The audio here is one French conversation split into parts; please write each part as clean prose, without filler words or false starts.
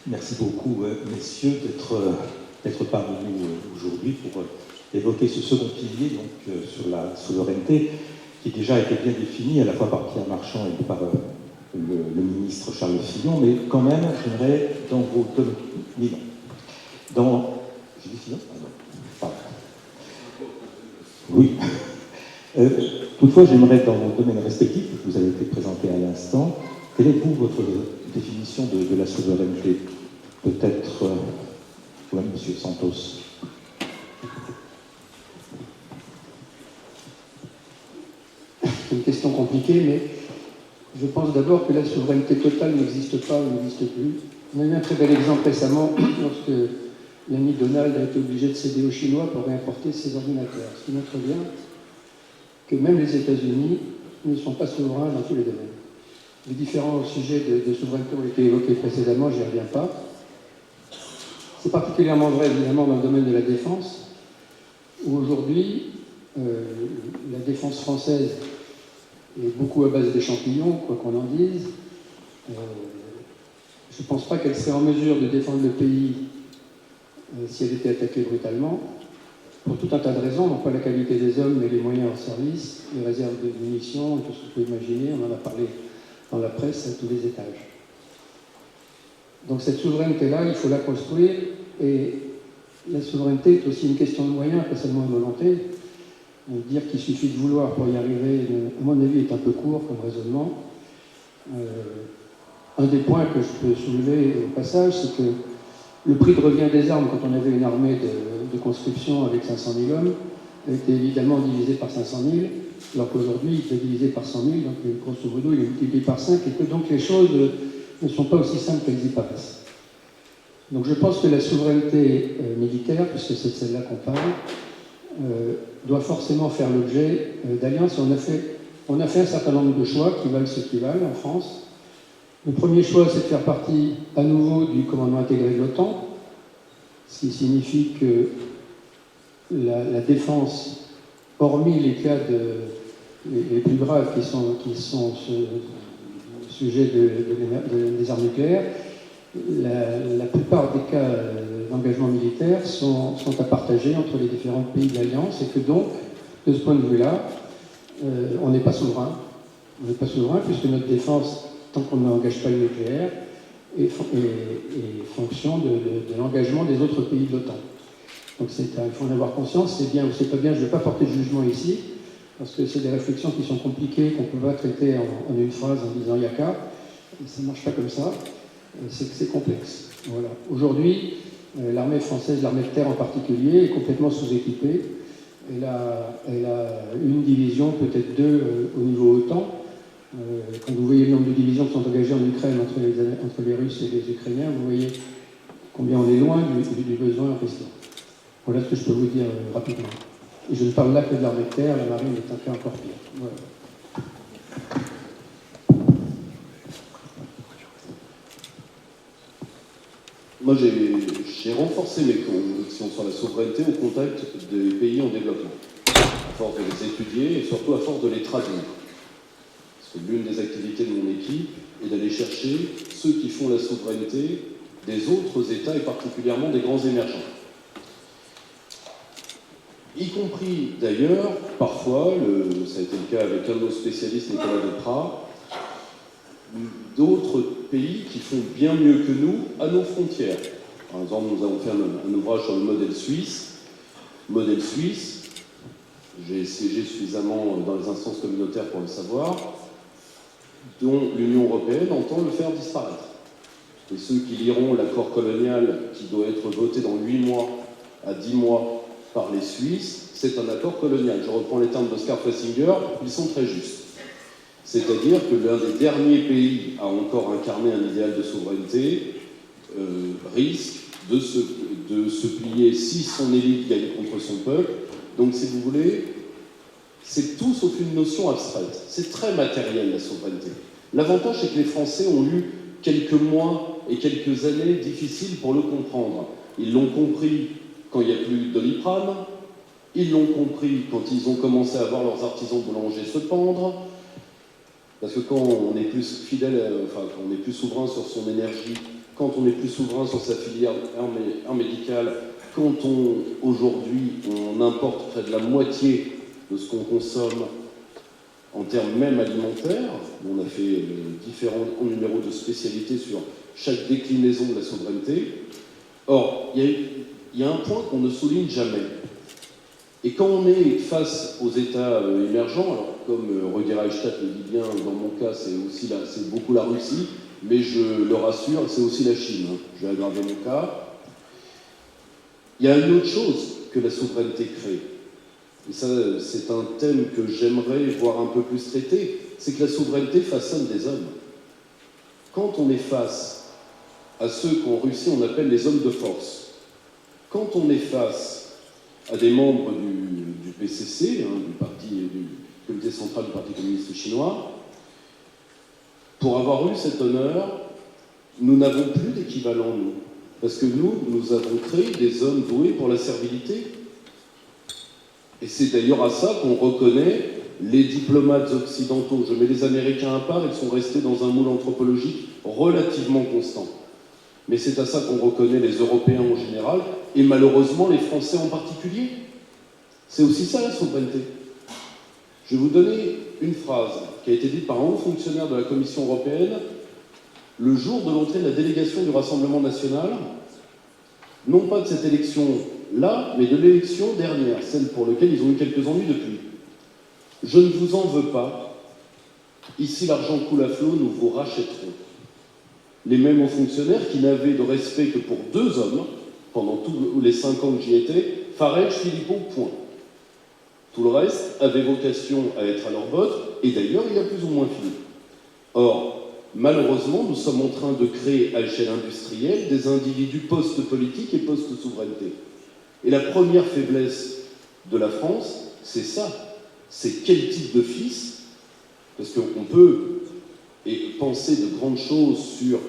Merci beaucoup, messieurs, d'être parmi nous aujourd'hui pour évoquer ce second pilier donc, sur la souveraineté, qui déjà a été bien défini à la fois par Pierre Marchand et par le ministre Charles Fillon, mais quand même, j'aimerais, dans vos domaines... J'ai dit Fillon? Ah, oui. Toutefois, j'aimerais, dans vos domaines respectifs, que vous avez été présentés à l'instant, quelle est, vous, votre définition de la souveraineté? Peut-être, oui, Monsieur Santos. C'est une question compliquée, mais je pense d'abord que la souveraineté totale n'existe pas ou n'existe plus. On a eu un très bel exemple récemment lorsque l'ami Donald a été obligé de céder aux Chinois pour réimporter ses ordinateurs. Ce qui montre bien que même les États-Unis ne sont pas souverains dans tous les domaines. Les différents sujets de souveraineté ont été évoqués précédemment, je n'y reviens pas. C'est particulièrement vrai, évidemment, dans le domaine de la défense, où aujourd'hui, la défense française est beaucoup à base d'échantillons, quoi qu'on en dise. Je ne pense pas qu'elle serait en mesure de défendre le pays si elle était attaquée brutalement, pour tout un tas de raisons, non pas la qualité des hommes, mais les moyens en service, les réserves de munitions, tout ce que vous pouvez imaginer, on en a parlé dans la presse à tous les étages. Donc cette souveraineté-là, il faut la construire, et la souveraineté est aussi une question de moyens, pas seulement de volonté. Dire qu'il suffit de vouloir pour y arriver, à mon avis, est un peu court comme raisonnement. Un des points que je peux soulever au passage, c'est que le prix de revient des armes, quand on avait une armée de conscription avec 500 000 hommes, a été évidemment divisé par 500 000, alors qu'aujourd'hui, il est divisé par 100 000, donc grosso modo, il est multiplié par 5, et que donc les choses ne sont pas aussi simples qu'elles y paraissent. Donc je pense que la souveraineté militaire, puisque c'est de celle-là qu'on parle, doit forcément faire l'objet d'alliances. On a fait un certain nombre de choix qui valent ce qui valent en France. Le premier choix, c'est de faire partie à nouveau du commandement intégré de l'OTAN, ce qui signifie que la défense, hormis les cas les plus graves qui sont sujet des armes nucléaires, la plupart des cas d'engagement militaire sont à partager entre les différents pays de l'Alliance, et que donc, de ce point de vue-là, on n'est pas souverain. On n'est pas souverain puisque notre défense, tant qu'on n'engage pas le nucléaire, est fonction de l'engagement des autres pays de l'OTAN. Donc il faut en avoir conscience, c'est bien ou c'est pas bien, je ne vais pas porter de jugement ici, parce que c'est des réflexions qui sont compliquées, qu'on ne peut pas traiter en une phrase en disant yaka, ça ne marche pas comme ça, c'est complexe. Voilà. Aujourd'hui, l'armée française, l'armée de terre en particulier, est complètement sous-équipée. Elle a une division, peut-être deux au niveau OTAN. Quand vous voyez le nombre de divisions qui sont engagées en Ukraine entre les Russes et les Ukrainiens, vous voyez combien on est loin du besoin en question. Voilà ce que je peux vous dire rapidement. Et je ne parle là que de l'armée de terre, la marine est un cas encore pire. Voilà. Moi, j'ai renforcé mes convictions sur la souveraineté au contact des pays en développement, à force de les étudier et surtout à force de les traduire. Parce que l'une des activités de mon équipe est d'aller chercher ceux qui font la souveraineté des autres États et particulièrement des grands émergents. Y compris d'ailleurs, parfois, ça a été le cas avec un de nos spécialistes, Nicolas Deprat, d'autres pays qui font bien mieux que nous à nos frontières. Par exemple, nous avons fait un ouvrage sur le modèle suisse. Modèle suisse, j'ai siégé suffisamment dans les instances communautaires pour le savoir, dont l'Union européenne entend le faire disparaître. Et ceux qui liront l'accord colonial qui doit être voté dans 8 mois à 10 mois par les Suisses, c'est un accord colonial. Je reprends les termes d'Oscar Flessinger, ils sont très justes. C'est-à-dire que l'un des derniers pays à encore incarner un idéal de souveraineté risque de se plier si son élite gagne contre son peuple. Donc, si vous voulez, c'est tout sauf une notion abstraite. C'est très matériel, la souveraineté. L'avantage, c'est que les Français ont eu quelques mois et quelques années difficiles pour le comprendre. Ils l'ont compris quand il n'y a plus de Doliprane, ils l'ont compris quand ils ont commencé à voir leurs artisans boulangers se pendre, parce que quand on est plus fidèle, quand on est plus souverain sur son énergie, quand on est plus souverain sur sa filière art médicale, quand aujourd'hui on importe près de la moitié de ce qu'on consomme en termes même alimentaires. On a fait différents numéros de spécialité sur chaque déclinaison de la souveraineté. Or, il y a un point qu'on ne souligne jamais. Et quand on est face aux États émergents, alors comme Rudi Reichstadt le dit bien, dans mon cas, c'est beaucoup la Russie, mais je le rassure, c'est aussi la Chine. Je vais aggraver mon cas. Il y a une autre chose que la souveraineté crée. Et ça, c'est un thème que j'aimerais voir un peu plus traité, c'est que la souveraineté façonne des hommes. Quand on est face à ceux qu'en Russie on appelle les hommes de force, quand on est face à des membres du PCC, du comité central du Parti communiste chinois, pour avoir eu cet honneur, nous n'avons plus d'équivalent, nous. Parce que nous avons créé des hommes doués pour la servilité. Et c'est d'ailleurs à ça qu'on reconnaît les diplomates occidentaux. Je mets les Américains à part, ils sont restés dans un moule anthropologique relativement constant. Mais c'est à ça qu'on reconnaît les Européens en général, et malheureusement les Français en particulier. C'est aussi ça la souveraineté. Je vais vous donner une phrase qui a été dite par un haut fonctionnaire de la Commission européenne le jour de l'entrée de la délégation du Rassemblement national, non pas de cette élection-là, mais de l'élection dernière, celle pour laquelle ils ont eu quelques ennuis depuis. Je ne vous en veux pas. Ici, l'argent coule à flot, nous vous rachèterons. Les mêmes hauts fonctionnaires qui n'avaient de respect que pour deux hommes, pendant tous les 5 ans que j'y étais, Farage, Philippot, point. Tout le reste avait vocation à être à leur botte, et d'ailleurs, il a plus ou moins fini. Or, malheureusement, nous sommes en train de créer à l'échelle industrielle des individus post-politiques et post-souveraineté. Et la première faiblesse de la France, c'est ça. C'est quel type de fils, parce qu'on peut penser de grandes choses sur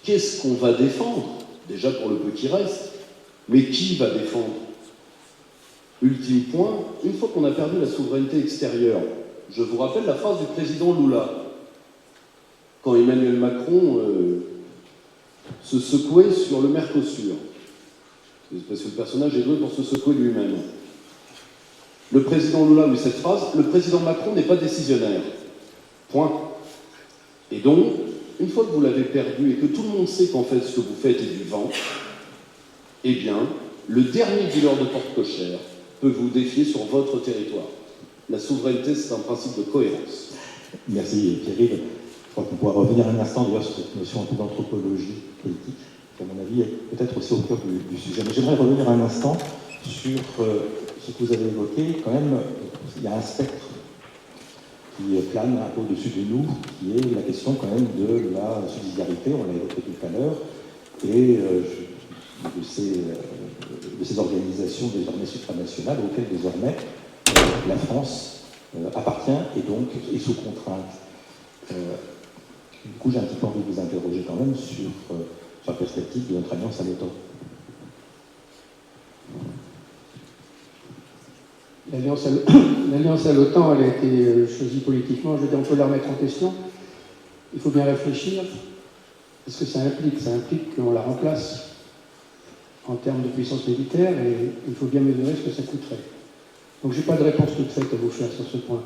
qu'est-ce qu'on va défendre, déjà pour le peu qui reste, mais qui va défendre? Ultime point, une fois qu'on a perdu la souveraineté extérieure, je vous rappelle la phrase du président Lula, quand Emmanuel Macron se secouait sur le Mercosur. Parce que le personnage est doué pour se secouer lui-même. Le président Lula a eu cette phrase, le président Macron n'est pas décisionnaire. Point. Et donc, une fois que vous l'avez perdu et que tout le monde sait qu'en fait ce que vous faites est du vent, eh bien, le dernier dealer de porte cochère peut vous défier sur votre territoire. La souveraineté, c'est un principe de cohérence. Merci Pierre-Yves. Je crois qu'on pourra revenir un instant d'ailleurs sur cette notion un peu d'anthropologie politique, qui à mon avis est peut-être aussi au cœur du sujet. Mais j'aimerais revenir un instant sur ce que vous avez évoqué. Quand même, il y a un spectre qui plane un peu au-dessus de nous, qui est la question quand même de la subsidiarité, on l'a évoqué tout à l'heure, et de ces organisations désormais supranationales auxquelles désormais la France appartient et donc est sous contrainte. Du coup, j'ai un petit peu envie de vous interroger quand même sur la perspective de notre alliance à l'OTAN. L'alliance à l'OTAN, elle a été choisie politiquement. Je veux dire, on peut la remettre en question. Il faut bien réfléchir. Parce que ça implique qu'on la remplace en termes de puissance militaire, et il faut bien mesurer ce que ça coûterait. Donc, je n'ai pas de réponse toute faite à vous faire sur ce point.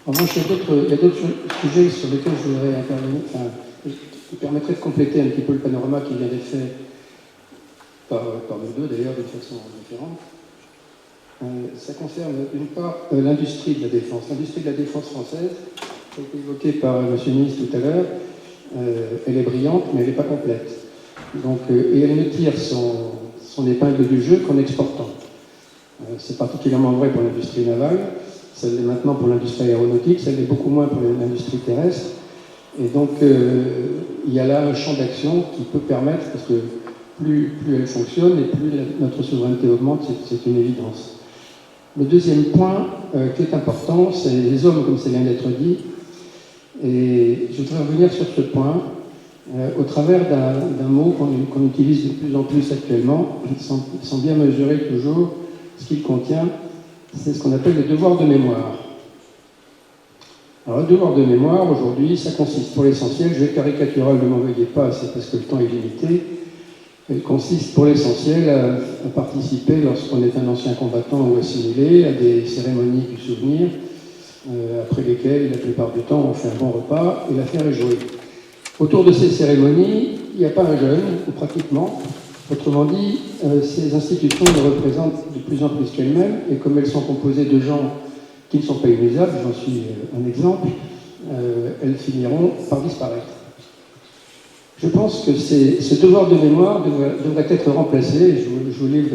En revanche, il y a d'autres sujets sur lesquels je voudrais intervenir, qui permettraient de compléter un petit peu le panorama qui vient d'être fait par nous deux, d'ailleurs, d'une façon différente. Ça concerne, d'une part, l'industrie de la défense. L'industrie de la défense française, qui a été évoquée par M. le ministre tout à l'heure, elle est brillante, mais elle n'est pas complète. Donc, et elle ne tire son épingle du jeu qu'en exportant. C'est particulièrement vrai pour l'industrie navale, ça l'est maintenant pour l'industrie aéronautique, ça l'est beaucoup moins pour l'industrie terrestre. Et donc, il y a là un champ d'action qui peut permettre, parce que plus elle fonctionne et plus notre souveraineté augmente, c'est une évidence. Le deuxième point qui est important, c'est les hommes, comme ça vient d'être dit. Et je voudrais revenir sur ce point au travers d'un mot qu'on utilise de plus en plus actuellement, sans bien mesurer toujours ce qu'il contient, c'est ce qu'on appelle le devoir de mémoire. Alors, le devoir de mémoire, aujourd'hui, ça consiste pour l'essentiel, je vais caricaturer, ne m'en veuillez pas, c'est parce que le temps est limité, elle consiste pour l'essentiel à participer, lorsqu'on est un ancien combattant ou assimilé, à des cérémonies du souvenir, après lesquelles, la plupart du temps, on fait un bon repas et l'affaire est jouée. Autour de ces cérémonies, il n'y a pas un jeune, ou pratiquement. Autrement dit, ces institutions ne représentent de plus en plus qu'elles-mêmes, et comme elles sont composées de gens qui ne sont pas immusables, j'en suis un exemple, elles finiront par disparaître. Je pense que ce devoir de mémoire devrait être remplacé. Je vous livre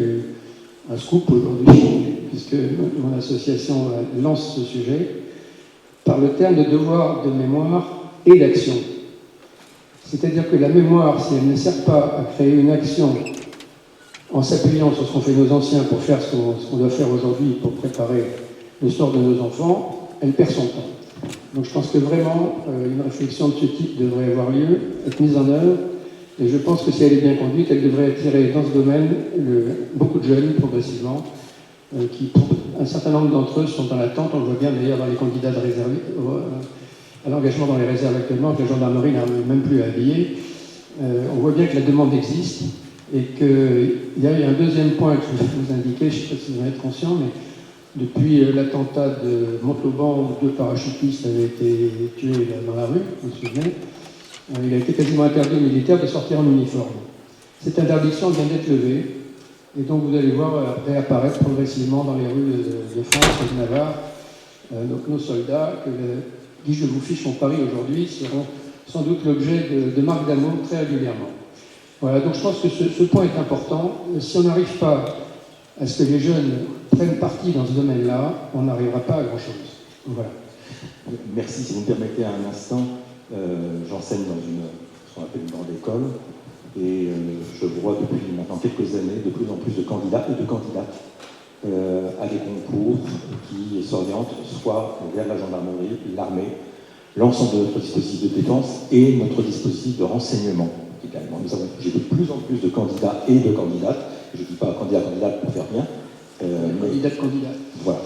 un scoop aujourd'hui, puisque mon association lance ce sujet, par le terme de devoir de mémoire et d'action. C'est-à-dire que la mémoire, si elle ne sert pas à créer une action en s'appuyant sur ce qu'ont fait nos anciens pour faire ce qu'on doit faire aujourd'hui pour préparer le sort de nos enfants, elle perd son temps. Donc je pense que vraiment, une réflexion de ce type devrait avoir lieu, être mise en œuvre, et je pense que si elle est bien conduite, elle devrait attirer dans ce domaine beaucoup de jeunes, progressivement, qui, pour un certain nombre d'entre eux, sont dans l'attente. On le voit bien d'ailleurs dans les candidats à l'engagement dans les réserves actuellement, que la gendarmerie n'arrive même plus à habiller. On voit bien que la demande existe, et qu'il y a un deuxième point que je vais vous indiquer, je ne sais pas si vous en êtes conscient, mais depuis l'attentat de Montauban, où 2 parachutistes avaient été tués dans la rue, vous vous souvenez, il a été quasiment interdit aux militaires de sortir en uniforme. Cette interdiction vient d'être levée, et donc vous allez voir réapparaître progressivement dans les rues de France et de Navarre nos soldats, que Guy Je vous fiche mon pari aujourd'hui, seront sans doute l'objet de marques d'amour très régulièrement. Voilà, donc je pense que ce point est important. Si on n'arrive pas à ce que les jeunes prennent parti dans ce domaine-là, on n'arrivera pas à grand-chose. Voilà. Merci. Si vous me permettez un instant, j'enseigne dans ce qu'on appelle une grande école, et je vois depuis maintenant quelques années de plus en plus de candidats et de candidates à des concours qui s'orientent soit vers la gendarmerie, l'armée, l'ensemble de notre dispositif de défense et notre dispositif de renseignement également. J'ai de plus en plus de candidats et de candidates, je ne dis pas candidat-candidate pour faire bien, candidat. Voilà.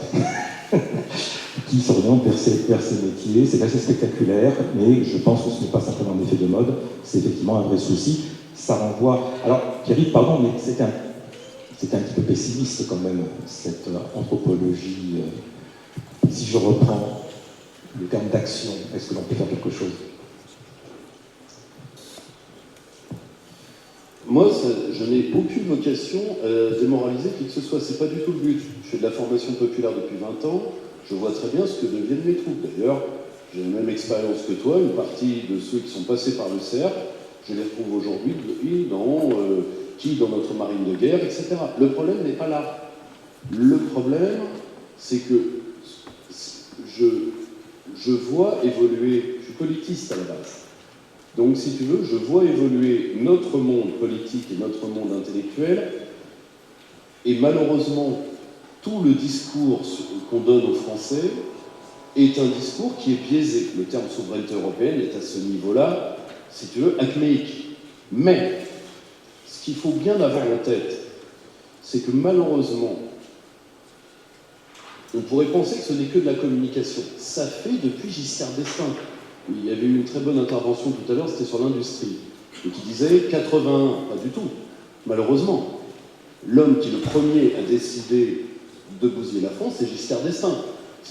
qui s'orientent vers ces métiers. C'est assez spectaculaire, mais je pense que ce n'est pas simplement un effet de mode, c'est effectivement un vrai souci. Ça renvoie... Alors, Pierre, pardon, mais c'était un petit peu pessimiste quand même, cette anthropologie. Si je reprends le terme d'action, est-ce que l'on peut faire quelque chose? Moi, je n'ai aucune vocation à démoraliser qui que ce soit. C'est pas du tout le but. Je fais de la formation populaire depuis 20 ans. Je vois très bien ce que deviennent mes troupes. D'ailleurs, j'ai la même expérience que toi. Une partie de ceux qui sont passés par le cercle, je les retrouve aujourd'hui dans notre marine de guerre, etc. Le problème n'est pas là. Le problème, c'est que je vois évoluer, je suis politiste à la base. Donc, si tu veux, je vois évoluer notre monde politique et notre monde intellectuel, et malheureusement, tout le discours qu'on donne aux Français est un discours qui est biaisé. Le terme souveraineté européenne est à ce niveau-là, si tu veux, acméique. Mais, ce qu'il faut bien avoir en tête, c'est que malheureusement, on pourrait penser que ce n'est que de la communication. Ça fait depuis Giscard d'Estaing. Il y avait eu une très bonne intervention tout à l'heure, c'était sur l'industrie, et qui disait 81, pas du tout. Malheureusement, l'homme qui le premier a décidé de bousiller la France, c'est Giscard d'Estaing.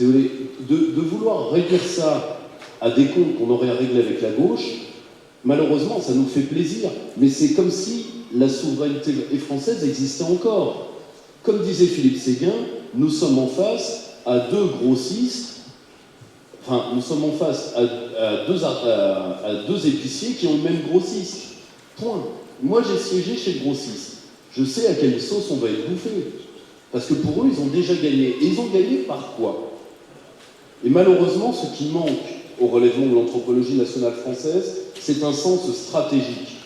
De vouloir réduire ça à des comptes qu'on aurait à régler avec la gauche, malheureusement, ça nous fait plaisir, mais c'est comme si la souveraineté française existait encore. Comme disait Philippe Séguin, nous sommes en face à deux grossistes. Enfin, nous sommes en face à deux épiciers qui ont le même grossiste. Point. Moi, j'ai siégé chez le grossiste. Je sais à quelle sauce on va être bouffé. Parce que pour eux, ils ont déjà gagné. Et ils ont gagné par quoi? Et malheureusement, ce qui manque au relèvement de l'anthropologie nationale française, c'est un sens stratégique.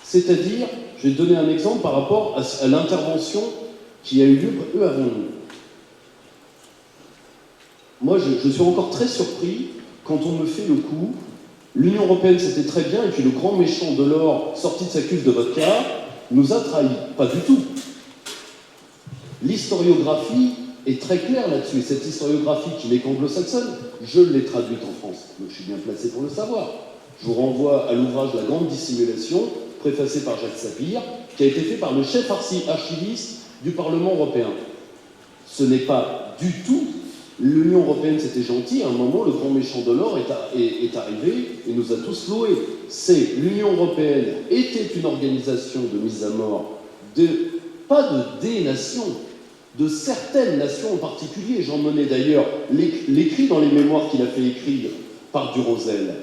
C'est-à-dire, je vais te donner un exemple par rapport à l'intervention qui a eu lieu, eux, avant nous. Moi, je suis encore très surpris quand on me fait le coup. L'Union européenne, c'était très bien, et puis le grand méchant Delors, sorti de sa cuve de vodka, nous a trahis. Pas du tout. L'historiographie est très clair là-dessus. Et cette historiographie qui n'est qu'anglo-saxonne, je l'ai traduite en France, donc je suis bien placé pour le savoir. Je vous renvoie à l'ouvrage La Grande Dissimulation, préfacé par Jacques Sapir, qui a été fait par le chef archiviste du Parlement européen. Ce n'est pas du tout l'Union européenne, c'était gentil, à un moment, le grand méchant de l'or est arrivé et nous a tous loués. C'est l'Union européenne était une organisation de mise à mort, pas des nations, de certaines nations en particulier. Jean Monnet, d'ailleurs, l'écrit dans les mémoires qu'il a fait écrire par Durosel.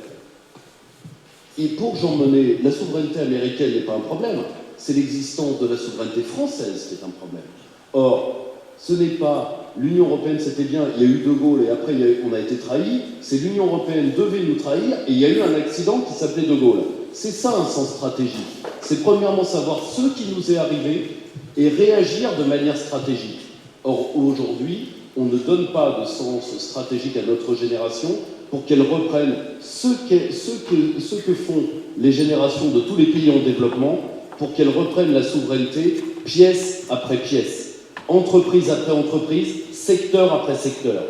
Et pour Jean Monnet, la souveraineté américaine n'est pas un problème, c'est l'existence de la souveraineté française qui est un problème. Or, ce n'est pas l'Union européenne, c'était bien, il y a eu De Gaulle et après on a été trahi, c'est l'Union européenne devait nous trahir et il y a eu un accident qui s'appelait De Gaulle. C'est ça un sens stratégique. C'est premièrement savoir ce qui nous est arrivé et réagir de manière stratégique. Or, aujourd'hui, on ne donne pas de sens stratégique à notre génération pour qu'elle reprenne ce que font les générations de tous les pays en développement, pour qu'elles reprennent la souveraineté pièce après pièce. Entreprise après entreprise, secteur après secteur.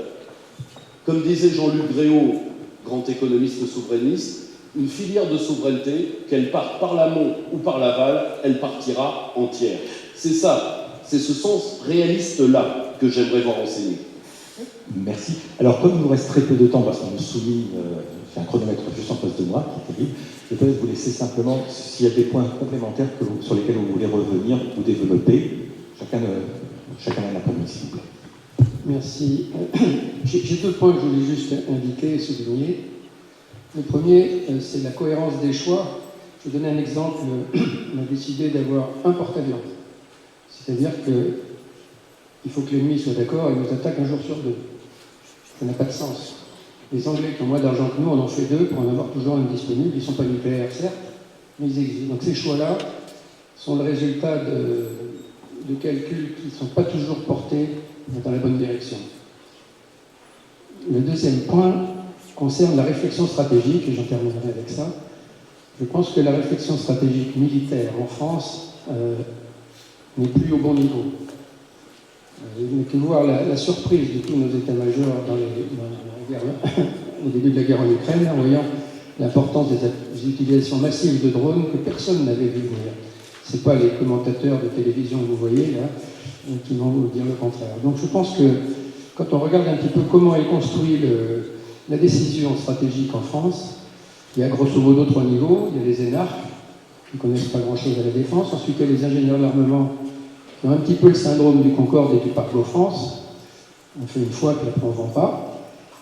Comme disait Jean-Luc Gréau, grand économiste souverainiste, une filière de souveraineté, qu'elle parte par l'amont ou par l'aval, elle partira entière. C'est ça, c'est ce sens réaliste-là que j'aimerais voir enseigner. Merci. Alors, comme il nous reste très peu de temps, parce qu'on nous souligne, j'ai un chronomètre juste en face de moi, qui est terrible, je vais peut-être vous laisser simplement, s'il y a des points complémentaires sur lesquels vous voulez revenir ou développer, chacun a la parole, s'il vous plaît. Merci. J'ai deux points que je voulais juste indiquer et souligner. Le premier, c'est la cohérence des choix. Je vais donner un exemple. On a décidé d'avoir un porte-avions. C'est-à-dire qu'il faut que l'ennemi soit d'accord et nous attaque un jour sur deux. Ça n'a pas de sens. Les Anglais qui ont moins d'argent que nous en ont fait deux pour en avoir toujours un disponible. Ils ne sont pas nucléaires, certes, mais ils existent. Donc ces choix-là sont le résultat de calculs qui ne sont pas toujours portés dans la bonne direction. Le deuxième point concerne la réflexion stratégique, et j'en terminerai avec ça. Je pense que la réflexion stratégique militaire en France n'est plus au bon niveau. Vous n'avez que voir la surprise de tous nos états-majors au début de la guerre en Ukraine, en voyant l'importance des utilisations massives de drones que personne n'avait vu venir. Ce n'est pas les commentateurs de télévision que vous voyez là qui vont vous dire le contraire. Donc je pense que quand on regarde un petit peu comment est construite la décision stratégique en France, il y a grosso modo trois niveaux. Il y a les énarques qui ne connaissent pas grand-chose à la défense. Ensuite, il y a les ingénieurs de l'armement qui ont un petit peu le syndrome du Concorde et du Parc de France. On fait une fois, puis après on ne vend pas.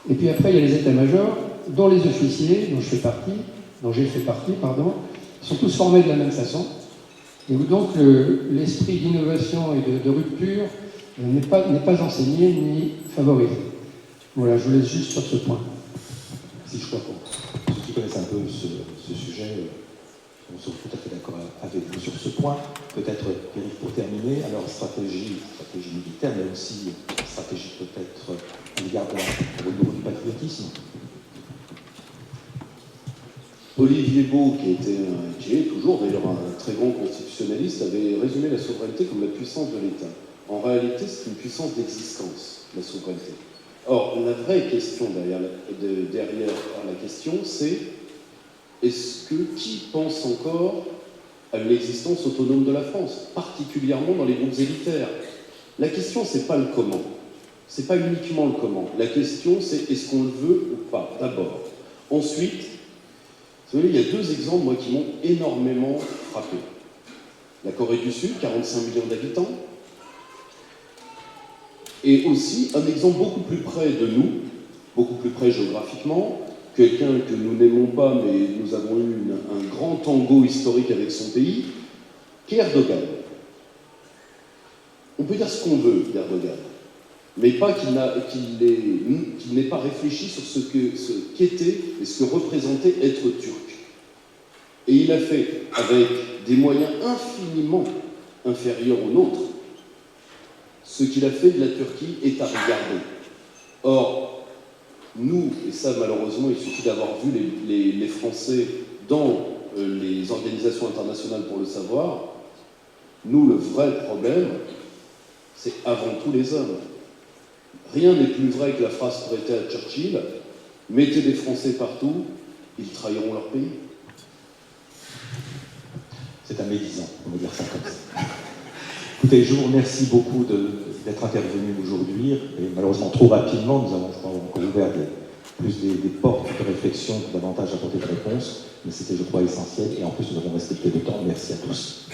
Et puis après, il y a les états-majors, dont les officiers, dont j'ai fait partie, sont tous formés de la même façon. Et où donc l'esprit d'innovation et de rupture n'est pas enseigné ni favorisé. Voilà, je vous laisse juste sur ce point. Si je crois pour ceux qui connaissent un peu ce sujet, on se tout à fait d'accord avec vous sur ce point. Peut-être, Eric, pour terminer, alors stratégie militaire, mais aussi stratégie peut-être au niveau du patriotisme. Olivier Beau, qui est toujours d'ailleurs un très grand constitutionnaliste, avait résumé la souveraineté comme la puissance de l'État. En réalité, c'est une puissance d'existence, la souveraineté. Or, la vraie question derrière la question, c'est qui pense encore à une existence autonome de la France, particulièrement dans les groupes élitaires? La question, c'est pas le comment. C'est pas uniquement le comment. La question, c'est est-ce qu'on le veut ou pas, d'abord. Ensuite, vous savez, il y a deux exemples, moi, qui m'ont énormément frappé. La Corée du Sud, 45 millions d'habitants, et aussi un exemple beaucoup plus près de nous, beaucoup plus près géographiquement, quelqu'un que nous n'aimons pas, mais nous avons eu un grand tango historique avec son pays, qui est Erdogan. On peut dire ce qu'on veut d'Erdogan, mais pas qu'il n'ait pas réfléchi sur ce qu'était et ce que représentait être turc. Et il a fait, avec des moyens infiniment inférieurs aux nôtres, ce qu'il a fait de la Turquie est à regarder. Or, nous, et ça malheureusement, il suffit d'avoir vu les Français dans les organisations internationales pour le savoir, nous, le vrai problème, c'est avant tout les hommes. Rien n'est plus vrai que la phrase prêtée à Churchill, « Mettez des Français partout, ils trahiront leur pays ». C'est un médisant, on va dire ça comme ça. Écoutez, je vous remercie beaucoup d'être intervenu aujourd'hui, et malheureusement trop rapidement, nous avons, je crois, encore ouvert des portes de réflexion, davantage apporter de réponses, mais c'était, je crois, essentiel, et en plus nous avons respecté le temps. Merci à tous.